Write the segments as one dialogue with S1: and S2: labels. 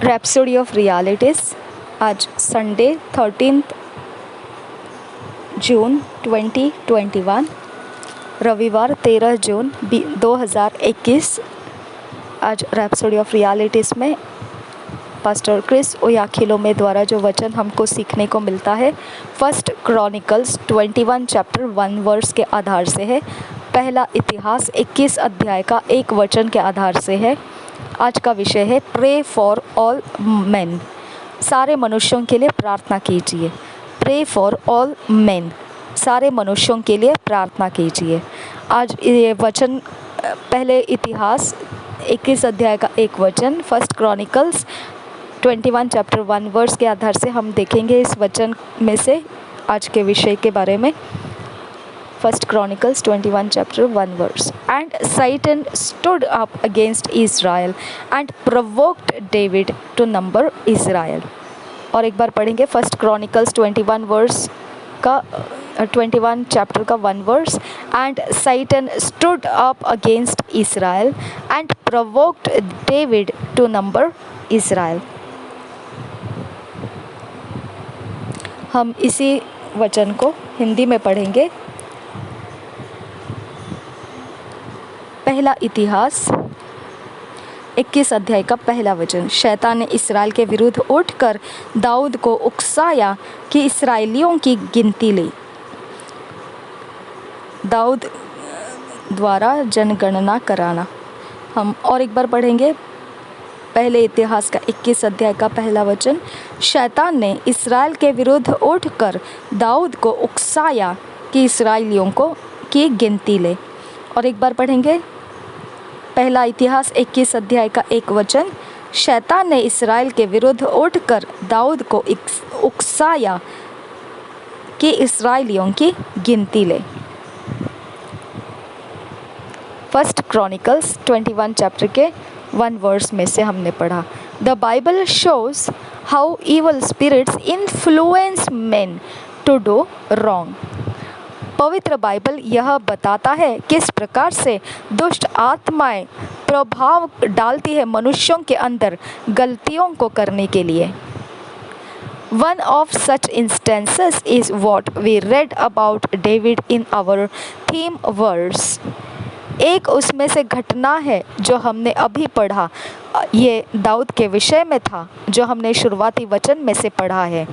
S1: Rhapsody of realities. आज Sunday 13 जून 2021, रविवार 13 जून 2021। आज रैप्सोडी ऑफ रियलिटीज़ में पास्टर क्रिस ओयाखिलोमे द्वारा जो वचन हमको सीखने को मिलता है, फर्स्ट क्रॉनिकल्स 21 चैप्टर 1 वर्स के आधार से है। पहला इतिहास 21 अध्याय का एक वचन के आधार से है। आज का विषय है प्रे फॉर ऑल मेन, सारे मनुष्यों के लिए प्रार्थना कीजिए। प्रे फॉर ऑल मेन, सारे मनुष्यों के लिए प्रार्थना कीजिए। आज ये वचन पहले इतिहास 21 अध्याय का एक वचन, फर्स्ट क्रॉनिकल्स 21 चैप्टर 1 वर्स के आधार से हम देखेंगे इस वचन में से आज के विषय के बारे में। First Chronicles 21 chapter 1 verse. And Satan stood up against Israel and provoked David to number Israel। और एक बार पढ़ेंगे फर्स्ट क्रॉनिकल्स 21 वर्स का 21 चैप्टर का 1 verse. And Satan stood up against Israel and provoked David to number Israel। हम इसी वचन को हिंदी में पढ़ेंगे। पहला इतिहास 21 अध्याय का पहला वचन। शैतान ने इस्राएल के विरुद्ध उठकर दाऊद को उकसाया कि इस्राएलियों की गिनती ले। दाऊद द्वारा जनगणना कराना। हम और एक बार पढ़ेंगे पहले इतिहास का 21 अध्याय का पहला वचन। शैतान ने इस्राएल के विरुद्ध उठकर दाऊद को उकसाया कि इस्राएलियों की गिनती ले। और एक बार पढ़ेंगे पहला इतिहास 21 अध्याय का एक वचन। शैतान ने इस्राएल के विरुद्ध उठकर दाऊद को उकसाया कि इस्राएलियों की गिनती ले। फर्स्ट क्रॉनिकल्स 21 चैप्टर के 1 वर्स में से हमने पढ़ा, the Bible shows how evil spirits influence men to do wrong. पवित्र बाइबल यह बताता है किस प्रकार से दुष्ट आत्माएं प्रभाव डालती है मनुष्यों के अंदर गलतियों को करने के लिए। One of such instances is what we read about David in our theme verse। एक उसमें से घटना है जो हमने अभी पढ़ा, ये दाऊद के विषय में था जो हमने शुरुआती वचन में से पढ़ा है।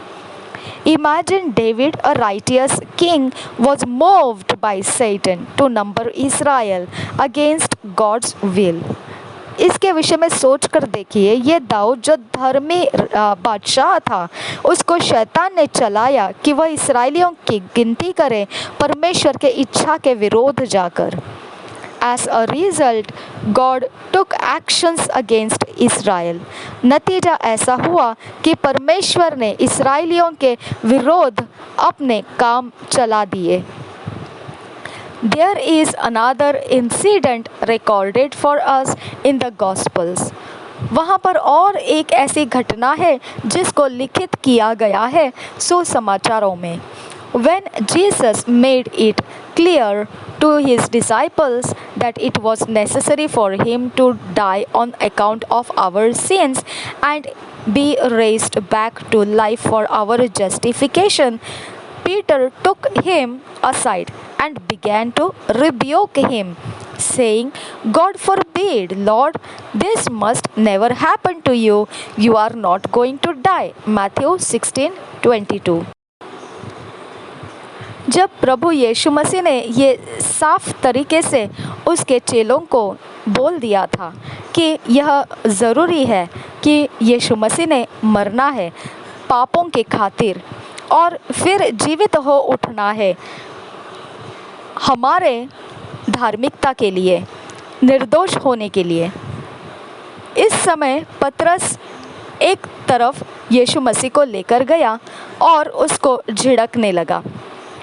S1: Imagine David, a righteous king, was moved by Satan to number Israel against God's will। इसके विषय में सोच कर देखिए, ये दाऊद जो धर्मी बादशाह था, उसको शैतान ने चलाया कि वह इस्राएलियों की गिनती करे परमेश्वर के इच्छा के विरोध जाकर। As a result, God took actions against Israel। नतीजा ऐसा हुआ कि परमेश्वर ने इस्राएलियों के विरोध अपने काम चला दिए। There is another incident recorded for us in the Gospels। वहाँ पर और एक ऐसी घटना है जिसको लिखित किया गया है सुसमाचारों में। When Jesus made it clear to his disciples that it was necessary for him to die on account of our sins and be raised back to life for our justification, Peter took him aside and began to rebuke him, saying, God forbid, Lord, this must never happen to you. You are not going to die। Matthew 16:22। जब प्रभु यीशु मसीह ने ये साफ तरीके से उसके चेलों को बोल दिया था कि यह ज़रूरी है कि यीशु मसीह ने मरना है पापों के खातिर और फिर जीवित हो उठना है हमारे धार्मिकता के लिए, निर्दोष होने के लिए। इस समय पतरस एक तरफ यीशु मसीह को लेकर गया और उसको झिड़कने लगा,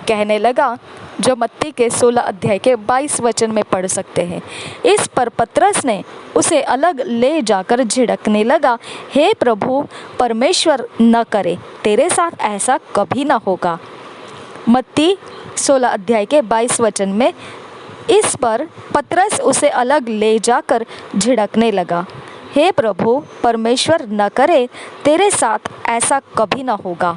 S1: कहने लगा, जो मत्ती के 16 अध्याय के 22 वचन में पढ़ सकते हैं। इस पर पतरस ने उसे अलग ले जाकर झिड़कने लगा, हे प्रभु, परमेश्वर न करे, तेरे साथ ऐसा कभी न होगा। मत्ती 16 अध्याय के 22 वचन में इस पर पतरस उसे अलग ले जाकर झिड़कने लगा, हे प्रभु, परमेश्वर न करे, तेरे साथ ऐसा कभी न होगा।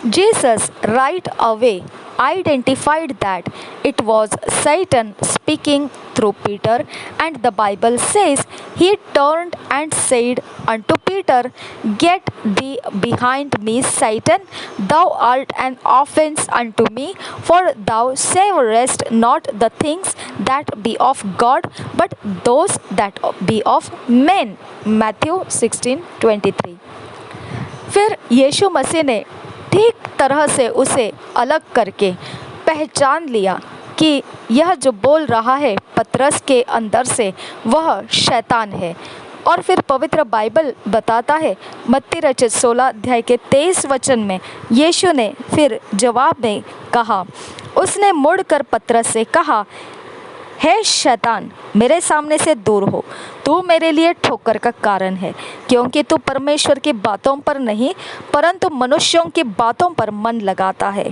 S1: Jesus right away identified that it was Satan speaking through Peter, and the Bible says he turned and said unto Peter, Get thee behind me, Satan, thou art an offense unto me, for thou savorest not the things that be of God, but those that be of men. Matthew 16:23। फिर यीशु मसीह ने ठीक तरह से उसे अलग करके पहचान लिया कि यह जो बोल रहा है पतरस के अंदर से वह शैतान है। और फिर पवित्र बाइबल बताता है मत्ती रचित 16 अध्याय के 23 वचन में यीशु ने फिर जवाब में कहा, उसने मुड़कर पतरस से कहा, हे शैतान, मेरे सामने से दूर हो, तू मेरे लिए ठोकर का कारण है, क्योंकि तू परमेश्वर की बातों पर नहीं परंतु मनुष्यों की बातों पर मन लगाता है।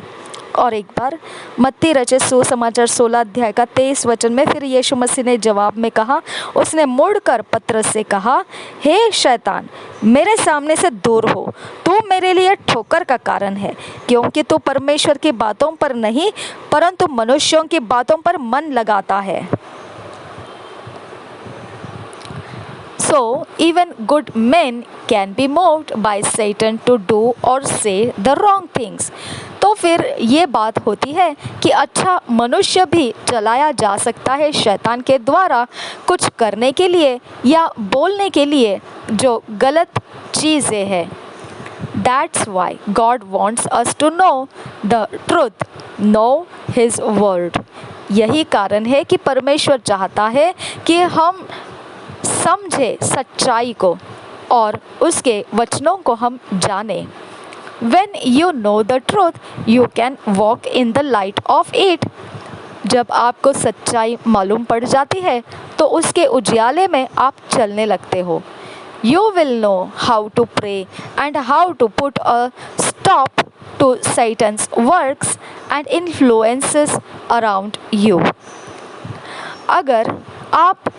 S1: और एक बार मत्ती रचित सुसमाचार 16 अध्याय का 23 वचन में फिर यीशु मसीह ने जवाब में कहा, उसने मुड़कर पतरस से कहा, हे शैतान, मेरे सामने से दूर हो, तू मेरे लिए ठोकर का कारण है, क्योंकि तू परमेश्वर की बातों पर नहीं परंतु मनुष्यों की बातों पर मन लगाता है। So, even good men can be moved by Satan to do or say the wrong things. तो फिर ये बात होती है कि अच्छा मनुष्य भी चलाया जा सकता है शैतान के द्वारा कुछ करने के लिए या बोलने के लिए जो गलत चीज़ें हैं। That's why God wants us to know the truth, know His word. यही कारण है कि परमेश्वर चाहता है कि हम समझे सच्चाई को और उसके वचनों को हम जाने। When you know the truth, you can walk in the light of it. जब आपको सच्चाई मालूम पड़ जाती है तो उसके उजियाले में आप चलने लगते हो। You will know how to pray and how to put a stop to Satan's works and influences around you. अगर आप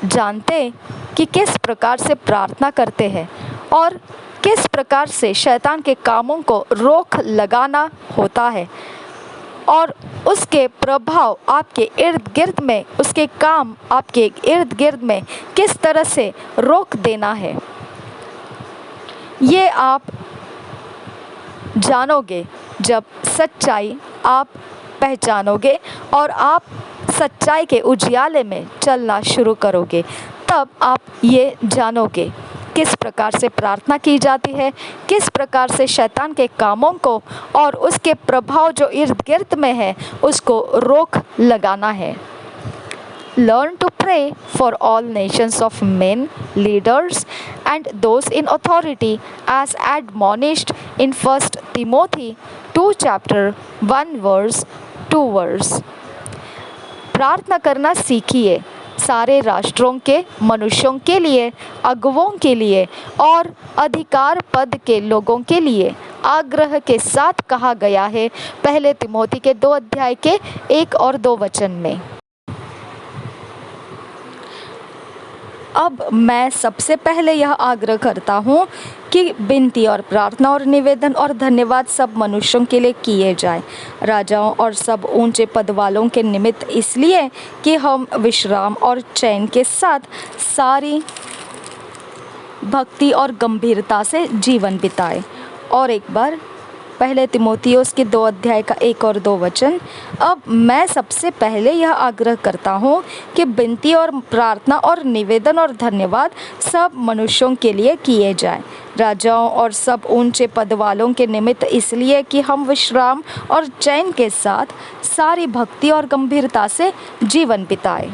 S1: जानते कि किस प्रकार से प्रार्थना करते हैं और किस प्रकार से शैतान के कामों को रोक लगाना होता है और उसके प्रभाव आपके इर्द गिर्द में, उसके काम आपके इर्द गिर्द में किस तरह से रोक देना है, ये आप जानोगे जब सच्चाई आप पहचानोगे और आप सच्चाई के उजियाले में चलना शुरू करोगे। तब आप ये जानोगे किस प्रकार से प्रार्थना की जाती है, किस प्रकार से शैतान के कामों को और उसके प्रभाव जो इर्द गिर्द में है उसको रोक लगाना है। Learn to pray for all nations of men, leaders, and those in authority, as admonished in 1 Timothy 2 chapter 1 verse 2 verse. प्रार्थना करना सीखिए सारे राष्ट्रों के मनुष्यों के लिए, अगुवों के लिए और अधिकार पद के लोगों के लिए आग्रह के साथ कहा गया है पहले तिमोथी के 2 अध्याय के 1 और 2 वचन में। अब मैं सबसे पहले यह आग्रह करता हूँ कि विनती और प्रार्थना और निवेदन और धन्यवाद सब मनुष्यों के लिए किए जाए, राजाओं और सब ऊंचे पद वालों के निमित्त, इसलिए कि हम विश्राम और चैन के साथ सारी भक्ति और गंभीरता से जीवन बिताए। और एक बार पहले तिमोथियुस के 2 अध्याय का 1 और 2 वचन। अब मैं सबसे पहले यह आग्रह करता हूँ कि विनती और प्रार्थना और निवेदन और धन्यवाद सब मनुष्यों के लिए किए जाए, राजाओं और सब ऊंचे पद वालों के निमित्त, इसलिए कि हम विश्राम और चैन के साथ सारी भक्ति और गंभीरता से जीवन बिताए।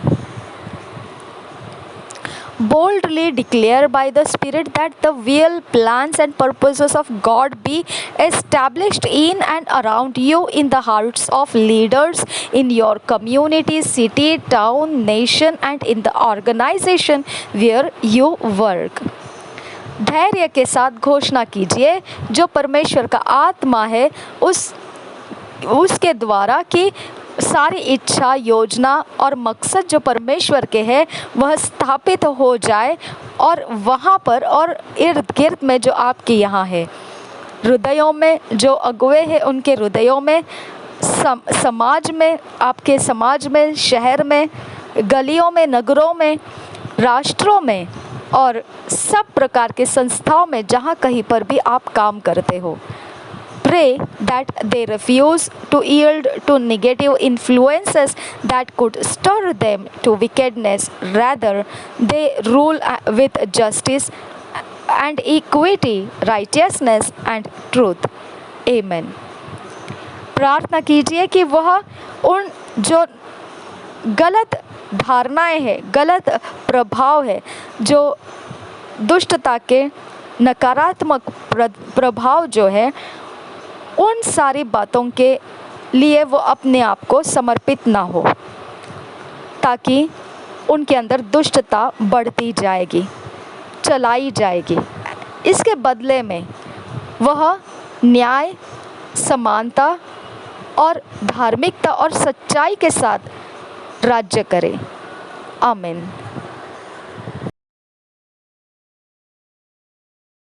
S1: Boldly declare by the Spirit that the will, plans and purposes of God be established in and around you in the hearts of leaders in your community, city, town, nation and in the organization where you work. धैर्य के साथ घोषणा कीजिए जो परमेश्वर का आत्मा है उसके द्वारा कि सारी इच्छा, योजना और मकसद जो परमेश्वर के हैं वह स्थापित हो जाए, और वहाँ पर और इर्द गिर्द में जो आपके यहाँ है, हृदयों में जो अगुवे हैं उनके हृदयों में, समाज में, आपके समाज में, शहर में, गलियों में, नगरों में, राष्ट्रों में और सब प्रकार के संस्थाओं में जहाँ कहीं पर भी आप काम करते हो। Pray that they refuse to yield to negative influences that could stir them to wickedness. Rather, they rule with justice and equity, righteousness and truth. Amen. प्रार्थना कीजिए कि वह उन जो गलत धारणाएं हैं, गलत प्रभाव है, जो दुष्टता के नकारात्मक प्रभाव जो है, उन सारी बातों के लिए वो अपने आप को समर्पित ना हो, ताकि उनके अंदर दुष्टता बढ़ती जाएगी, चलाई जाएगी। इसके बदले में वह न्याय, समानता और धार्मिकता और सच्चाई के साथ राज्य करे। आमीन।